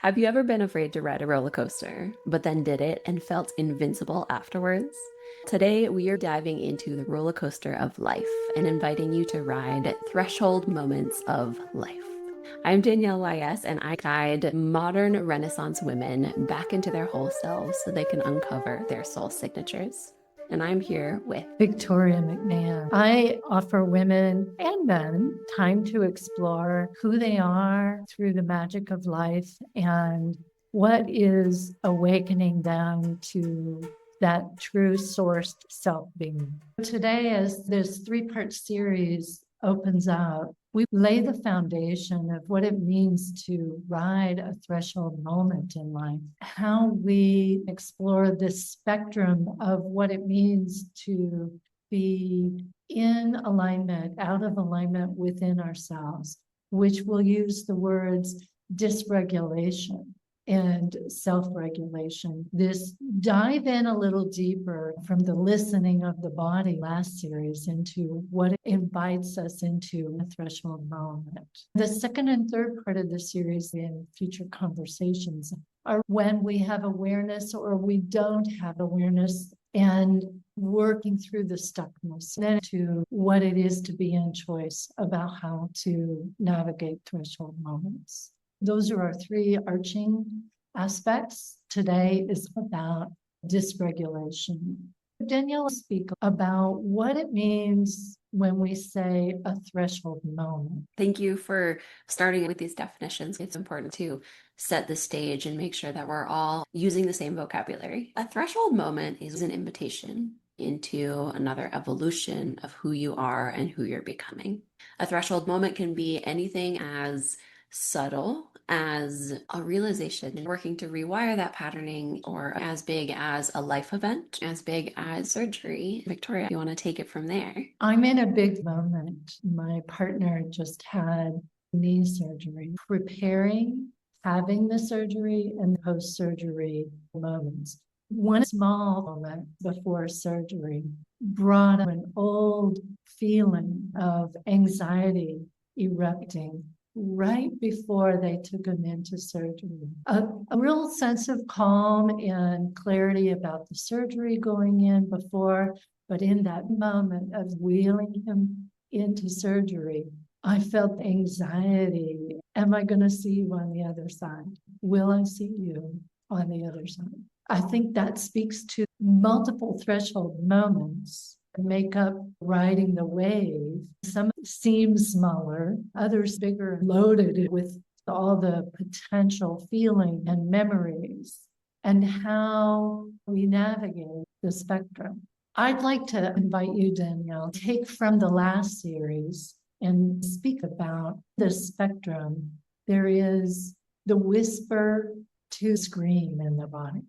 Have you ever been afraid to ride a roller coaster, but then did it and felt invincible afterwards? Today, we are diving into the roller coaster of life and inviting you to ride threshold moments of life. I'm Danielle YS, and I guide modern Renaissance women back into their whole selves so they can uncover their soul signatures. And I'm here with Victoria McMahon. I offer women and men time to explore who they are through the magic of life and what is awakening them to that true sourced self being. Today, as this three-part series opens up, we lay the foundation of what it means to ride a threshold moment in life, how we explore this spectrum of what it means to be in alignment, out of alignment within ourselves, which we'll use the words dysregulation and self-regulation. This dive in a little deeper from the listening of the body last series into what it invites us into a threshold moment. The second and third part of the series in future conversations are when we have awareness or we don't have awareness and working through the stuckness, then to what it is to be in choice about how to navigate threshold moments. Those are our three arching aspects. Today is about dysregulation. Danielle will speak about what it means when we say a threshold moment. Thank you for starting with these definitions. It's important to set the stage and make sure that we're all using the same vocabulary. A threshold moment is an invitation into another evolution of who you are and who you're becoming. A threshold moment can be anything as subtle as a realization, working to rewire that patterning, or as big as a life event, as big as surgery. Victoria, you want to take it from there? I'm in a big moment. My partner just had knee surgery, preparing, having the surgery, and post-surgery moments. One small moment before surgery brought an old feeling of anxiety erupting right before they took him into surgery. A real sense of calm and clarity about the surgery going in before, but in that moment of wheeling him into surgery, I felt anxiety. Am I going to see you on the other side? Will I see you on the other side? I think that speaks to multiple threshold moments make up riding the wave. Some seem smaller, others bigger, loaded with all the potential feeling and memories, and how we navigate the spectrum. I'd like to invite you, Danielle, take from the last series and speak about the spectrum. There is the whisper to scream in the body,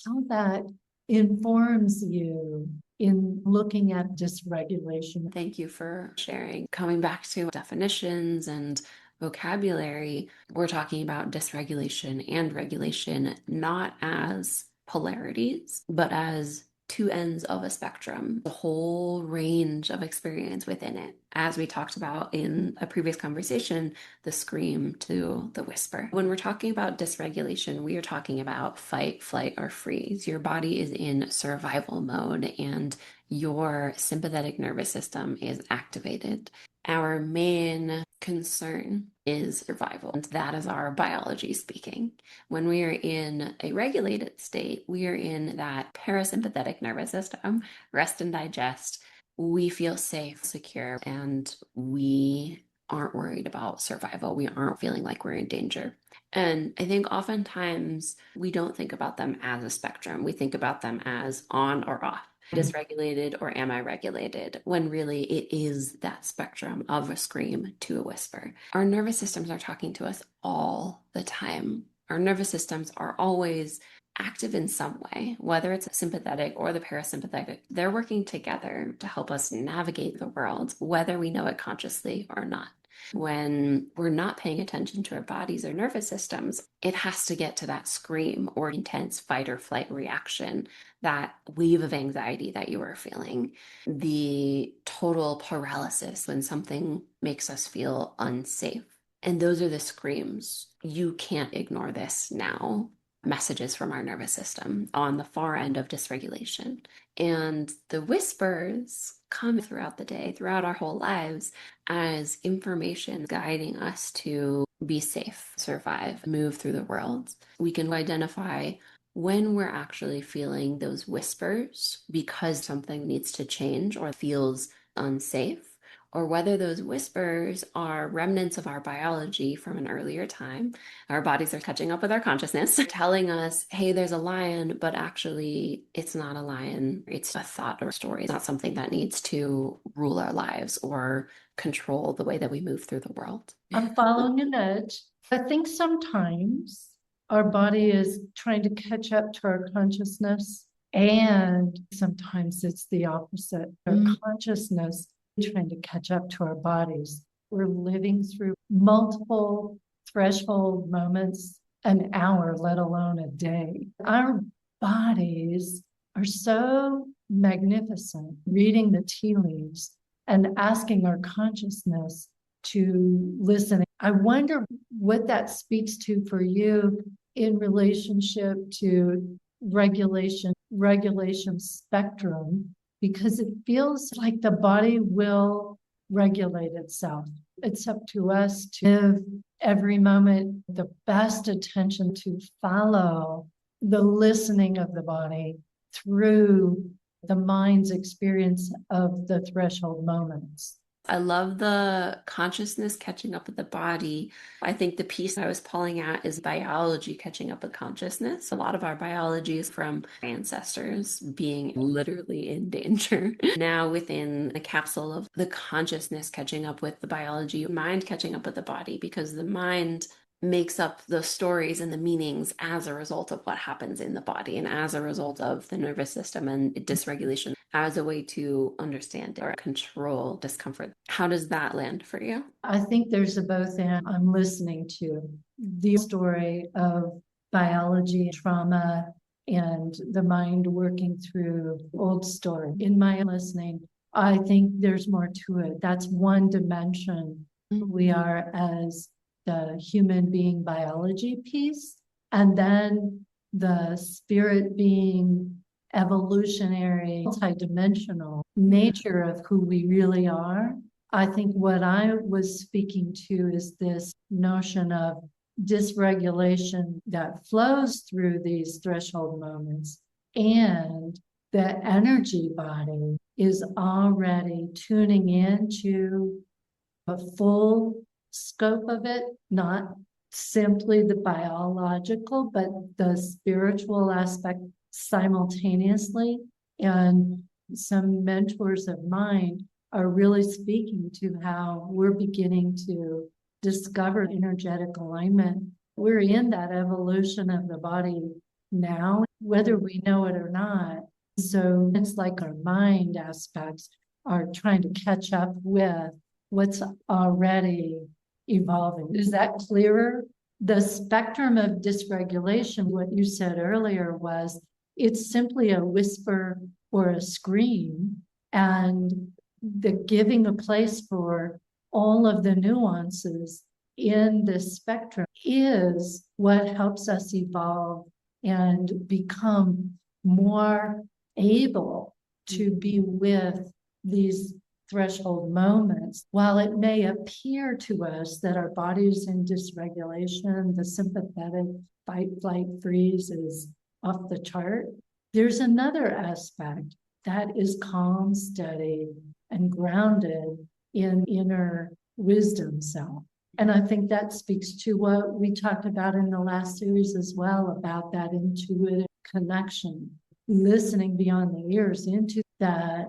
how that informs you in looking at dysregulation. Thank you for sharing. Coming back to definitions and vocabulary, we're talking about dysregulation and regulation not as polarities, but as two ends of a spectrum, the whole range of experience within it. As we talked about in a previous conversation, the scream to the whisper. When we're talking about dysregulation, we are talking about fight, flight, or freeze. Your body is in survival mode and your sympathetic nervous system is activated. Our main concern is survival, and that is our biology speaking. When we are in a regulated state, we are in that parasympathetic nervous system, rest and digest. We feel safe, secure, and we aren't worried about survival. We aren't feeling like we're in danger. And I think oftentimes we don't think about them as a spectrum. We think about them as on or off, dysregulated or am I regulated, when really it is that spectrum of a scream to a whisper. Our nervous systems are talking to us all the time. Our nervous systems are always active in some way, whether it's sympathetic or the parasympathetic. They're working together to help us navigate the world, whether we know it consciously or not. When we're not paying attention to our bodies or nervous systems, it has to get to that scream or intense fight or flight reaction, that wave of anxiety that you are feeling, the total paralysis when something makes us feel unsafe. And those are the screams. You can't ignore this now. Messages from our nervous system on the far end of dysregulation. And the whispers come throughout the day, throughout our whole lives, as information guiding us to be safe, survive, move through the world. We can identify when we're actually feeling those whispers because something needs to change or feels unsafe, or whether those whispers are remnants of our biology from an earlier time. Our bodies are catching up with our consciousness, telling us, hey, there's a lion, but actually, it's not a lion. It's a thought or story. It's not something that needs to rule our lives or control the way that we move through the world. I'm following a nudge. I think sometimes our body is trying to catch up to our consciousness, and sometimes it's the opposite. Our consciousness trying to catch up to our bodies. We're living through multiple threshold moments an hour, let alone a day. Our bodies are so magnificent, reading the tea leaves and asking our consciousness to listen. I wonder what that speaks to for you in relationship to regulation spectrum, because it feels like the body will regulate itself. It's up to us to give every moment the best attention to follow the listening of the body through the mind's experience of the threshold moments. I love the consciousness catching up with the body. I think the piece I was pulling at is biology catching up with consciousness. A lot of our biology is from ancestors being literally in danger. Now, within the capsule of the consciousness catching up with the biology, mind catching up with the body, because the mind makes up the stories and the meanings as a result of what happens in the body and as a result of the nervous system and dysregulation as a way to understand or control discomfort. How does that land for you? I think there's a both and. I'm listening to the story of biology, trauma, and the mind working through old story. In my listening, I think there's more to it. That's one dimension. We are as the human being biology piece, and then the spirit being evolutionary, multidimensional nature of who we really are. I think what I was speaking to is this notion of dysregulation that flows through these threshold moments, and the energy body is already tuning into a full scope of it, not simply the biological, but the spiritual aspect simultaneously. And some mentors of mine are really speaking to how we're beginning to discover energetic alignment. We're in that evolution of the body now, whether we know it or not. So it's like our mind aspects are trying to catch up with what's already evolving. Is that clearer? The spectrum of dysregulation, what you said earlier, was it's simply a whisper or a scream, and the giving a place for all of the nuances in this spectrum is what helps us evolve and become more able to be with these threshold moments. While it may appear to us that our body's in dysregulation, the sympathetic fight, flight, freeze is off the chart, there's another aspect that is calm, steady, and grounded in inner wisdom self. And I think that speaks to what we talked about in the last series as well, about that intuitive connection, listening beyond the ears into that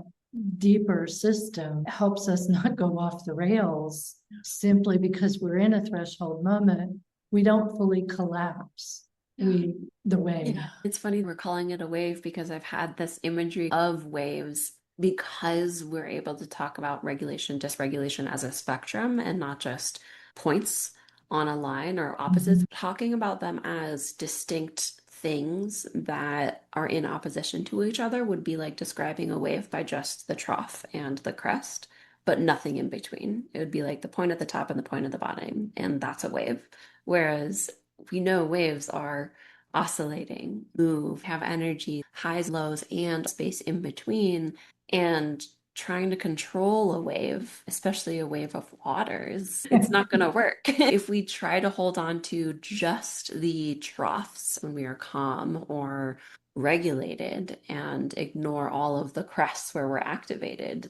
deeper system helps us not go off the rails simply because we're in a threshold moment. We don't fully collapse. The wave. Yeah. It's funny we're calling it a wave because I've had this imagery of waves because we're able to talk about regulation, dysregulation as a spectrum and not just points on a line or opposites, talking about them as distinct things that are in opposition to each other would be like describing a wave by just the trough and the crest. but nothing in between. It would be like the point at the top and the point at the bottom, and that's a wave. Whereas we know waves are oscillating, move, have energy, highs, lows, and space in between. And trying to control a wave, especially a wave of waters, it's not going to work. If we try to hold on to just the troughs when we are calm or regulated and ignore all of the crests where we're activated,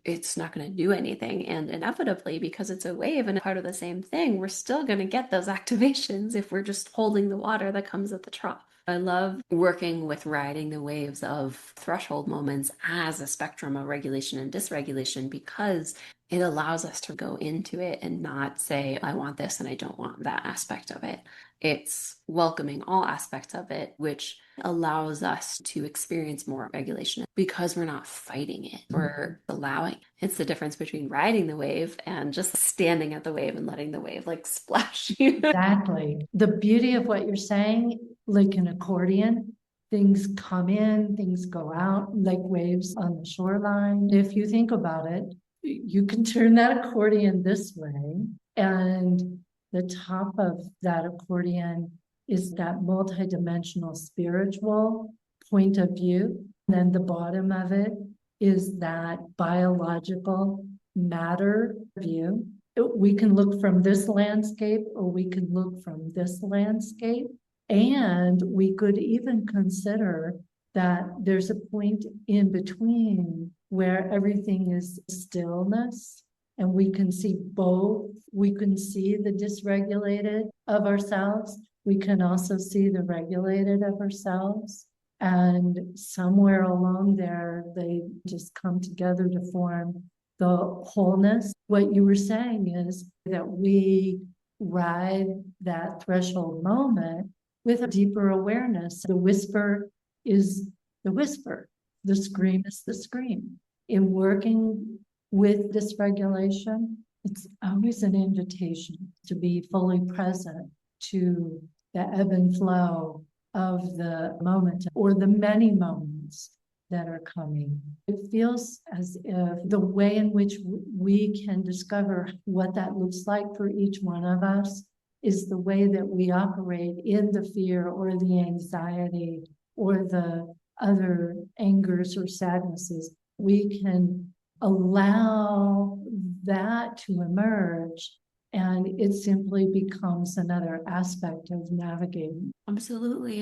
it's not going to do anything. And inevitably, because it's a wave and part of the same thing, we're still going to get those activations if we're just holding the water that comes at the trough. I love working with riding the waves of threshold moments as a spectrum of regulation and dysregulation because it allows us to go into it and not say, I want this and I don't want that aspect of it. It's welcoming all aspects of it, which allows us to experience more regulation because we're not fighting it, we're allowing. It's the difference between riding the wave and just standing at the wave and letting the wave like splash you. Exactly. The beauty of what you're saying, like an accordion, things come in, things go out, like waves on the shoreline. If you think about it, you can turn that accordion this way, and the top of that accordion is that multidimensional spiritual point of view. And then the bottom of it is that biological matter view. We can look from this landscape or we can look from this landscape. And we could even consider that there's a point in between where everything is stillness and we can see both. We can see the dysregulated of ourselves. We can also see the regulated of ourselves. And somewhere along there, they just come together to form the wholeness. What you were saying is that we ride that threshold moment with a deeper awareness. The whisper is the whisper, the scream is the scream. In working with dysregulation, it's always an invitation to be fully present to the ebb and flow of the moment or the many moments that are coming. It feels as if the way in which we can discover what that looks like for each one of us is the way that we operate in the fear or the anxiety or the other angers or sadnesses. We can allow that to emerge, and it simply becomes another aspect of navigating. Absolutely.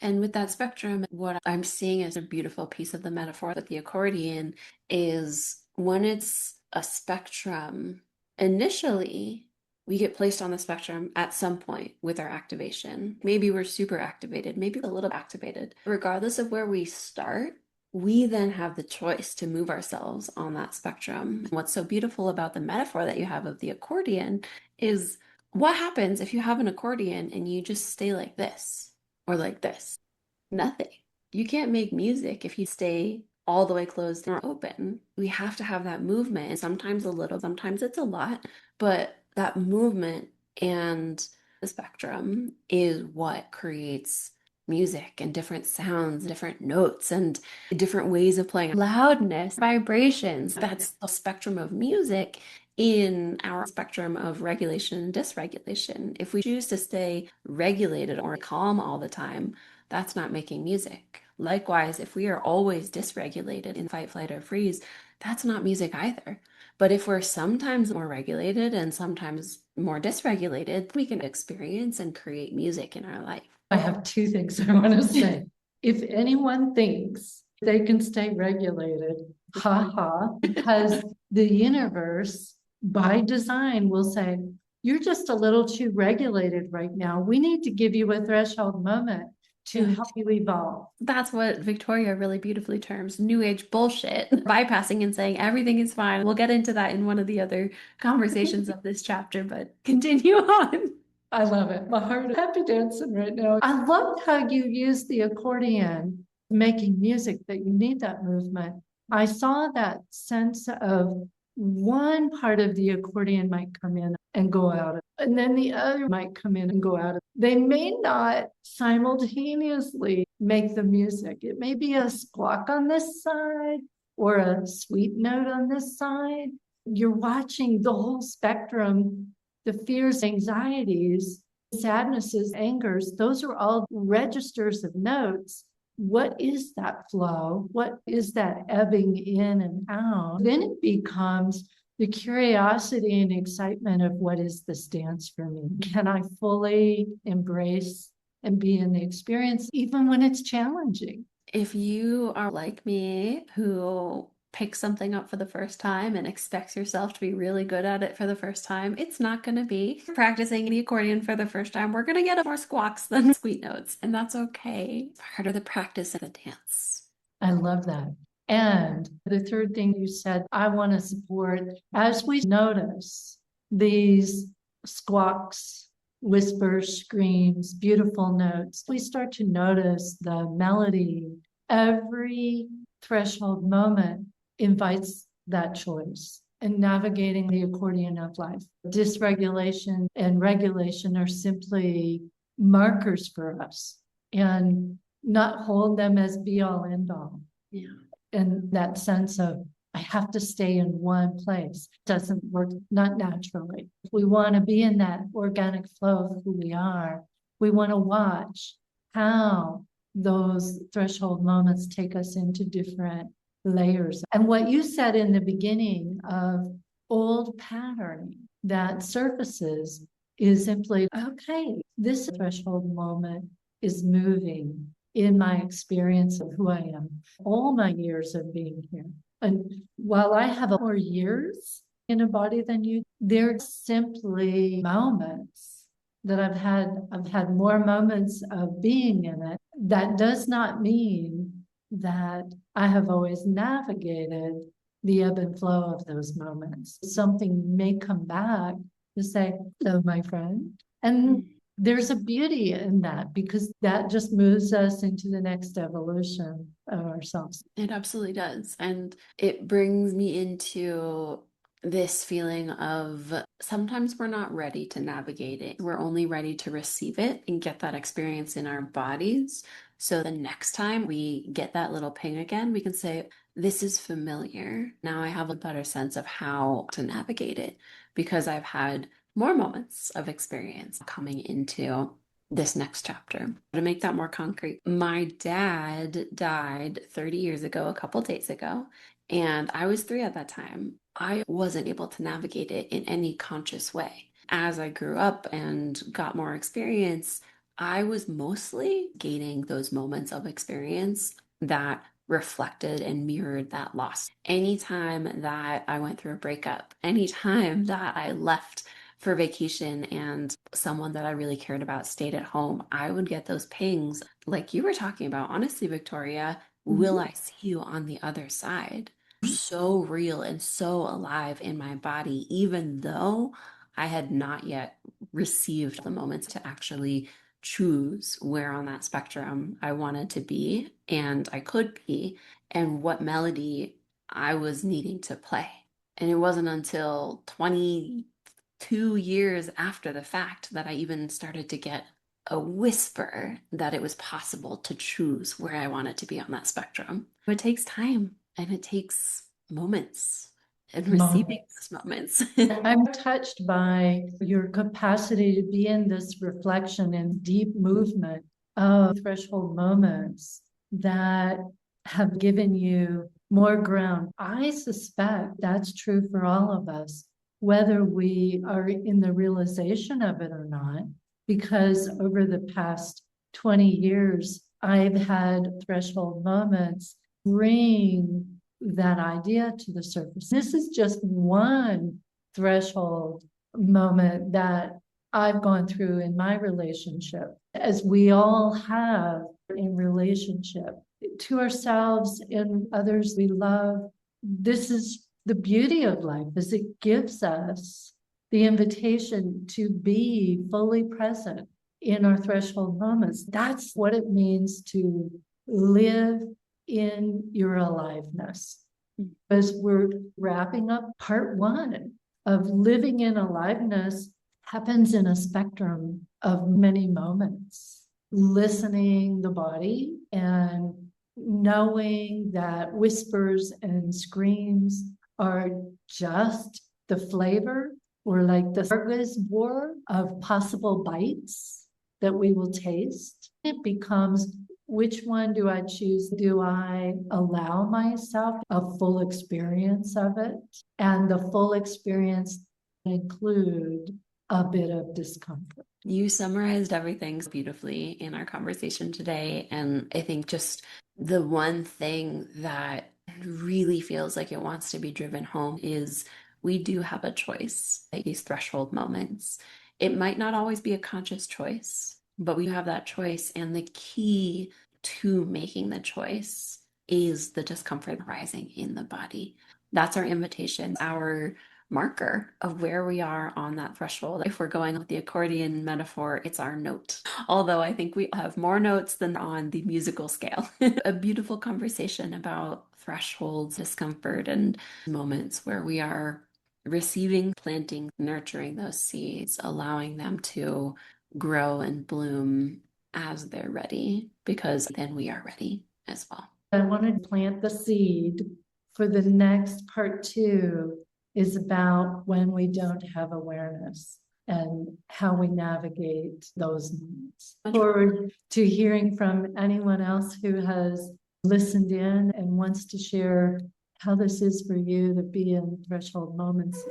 And with that spectrum, what I'm seeing as a beautiful piece of the metaphor with the accordion is when it's a spectrum, initially we get placed on the spectrum at some point with our activation. Maybe we're super activated, maybe a little activated. Regardless of where we start, we then have the choice to move ourselves on that spectrum. What's so beautiful about the metaphor that you have of the accordion is what happens if you have an accordion and you just stay like this or like this? Nothing. You can't make music if you stay all the way closed or open. We have to have that movement, and sometimes a little, sometimes it's a lot, but that movement and the spectrum is what creates music and different sounds, different notes, and different ways of playing, loudness, vibrations. That's the spectrum of music in our spectrum of regulation and dysregulation. If we choose to stay regulated or calm all the time, that's not making music. Likewise, if we are always dysregulated in fight, flight, or freeze, that's not music either. But if we're sometimes more regulated and sometimes more dysregulated, we can experience and create music in our life. I have two things I want to say. If anyone thinks they can stay regulated, ha ha, because the universe by design will say, you're just a little too regulated right now. We need to give you a threshold moment to help you evolve. That's what Victoria really beautifully terms new age bullshit, bypassing and saying everything is fine. We'll get into that in one of the other conversations of this chapter, but continue on. I love it. My heart is happy dancing right now. I love how you use the accordion making music, that you need that movement. I saw that sense of one part of the accordion might come in and go out, and then the other might come in and go out. They may not simultaneously make the music. It may be a squawk on this side or a sweet note on this side. You're watching the whole spectrum, the fears, anxieties, sadnesses, angers. Those are all registers of notes. What is that flow? What is that ebbing in and out? Then it becomes the curiosity and excitement of what is this dance for me? Can I fully embrace and be in the experience, even when it's challenging? If you are like me, who picks something up for the first time and expects yourself to be really good at it for the first time, it's not going to be. Practicing the accordion for the first time, we're going to get more squawks than squeak notes, and that's okay. It's part of the practice of the dance. I love that. And the third thing you said, I want to support as we notice these squawks, whispers, screams, beautiful notes, we start to notice the melody. Every threshold moment invites that choice. And navigating the accordion of life. Dysregulation and regulation are simply markers for us, and not hold them as be all end all. Yeah. And that sense of, I have to stay in one place doesn't work, not naturally. If we want to be in that organic flow of who we are, we want to watch how those threshold moments take us into different layers. And what you said in the beginning of old patterning that surfaces is simply, okay, this threshold moment is moving in my experience of who I am, all my years of being here. And while I have more years in a body than you, they're simply moments that I've had more moments of being in it. That does not mean that I have always navigated the ebb and flow of those moments. Something may come back to say, hello, my friend. And there's a beauty in that, because that just moves us into the next evolution of ourselves. It absolutely does. And it brings me into this feeling of sometimes we're not ready to navigate it. We're only ready to receive it and get that experience in our bodies. So the next time we get that little ping again, we can say, this is familiar. Now I have a better sense of how to navigate it because I've had more moments of experience coming into this next chapter. To make that more concrete, my dad died 30 years ago, a couple days ago, and I was 3 at that time. I wasn't able to navigate it in any conscious way. As I grew up and got more experience, I was mostly gaining those moments of experience that reflected and mirrored that loss. Anytime that I went through a breakup, anytime that I left for vacation and someone that I really cared about stayed at home, I would get those pings like you were talking about. Honestly, Victoria, will I see you on the other side? So real and so alive in my body, even though I had not yet received the moments to actually choose where on that spectrum I wanted to be and I could be, and what melody I was needing to play. And it wasn't until 22 years after the fact that I even started to get a whisper that it was possible to choose where I wanted to be on that spectrum. It takes time and it takes moments and receiving those moments. I'm touched by your capacity to be in this reflection and deep movement of threshold moments that have given you more ground. I suspect that's true for all of us, whether we are in the realization of it or not, because over the past 20 years, I've had threshold moments bring that idea to the surface. This is just one threshold moment that I've gone through in my relationship, as we all have in relationship to ourselves and others we love. This is the beauty of life, is it gives us the invitation to be fully present in our threshold moments. That's what it means to live in your aliveness. As we're wrapping up part 1 of living in aliveness, happens in a spectrum of many moments. Listening the body and knowing that whispers and screams are just the flavor or like the smorgasbord of possible bites that we will taste. It becomes, which one do I choose? Do I allow myself a full experience of it? And the full experience include a bit of discomfort. You summarized everything beautifully in our conversation today. And I think just the one thing that really feels like it wants to be driven home is we do have a choice at these threshold moments. It might not always be a conscious choice, but we have that choice. And the key to making the choice is the discomfort rising in the body. That's our invitation, our marker of where we are on that threshold. If we're going with the accordion metaphor, it's our note. Although I think we have more notes than on the musical scale. A beautiful conversation about thresholds, discomfort, and moments where we are receiving, planting, nurturing those seeds, allowing them to grow and bloom as they're ready, because then we are ready as well. I wanted to plant the seed for the next part two is about when we don't have awareness and how we navigate those moments. Look forward to hearing from anyone else who has listened in and wants to share how this is for you to be in threshold moments.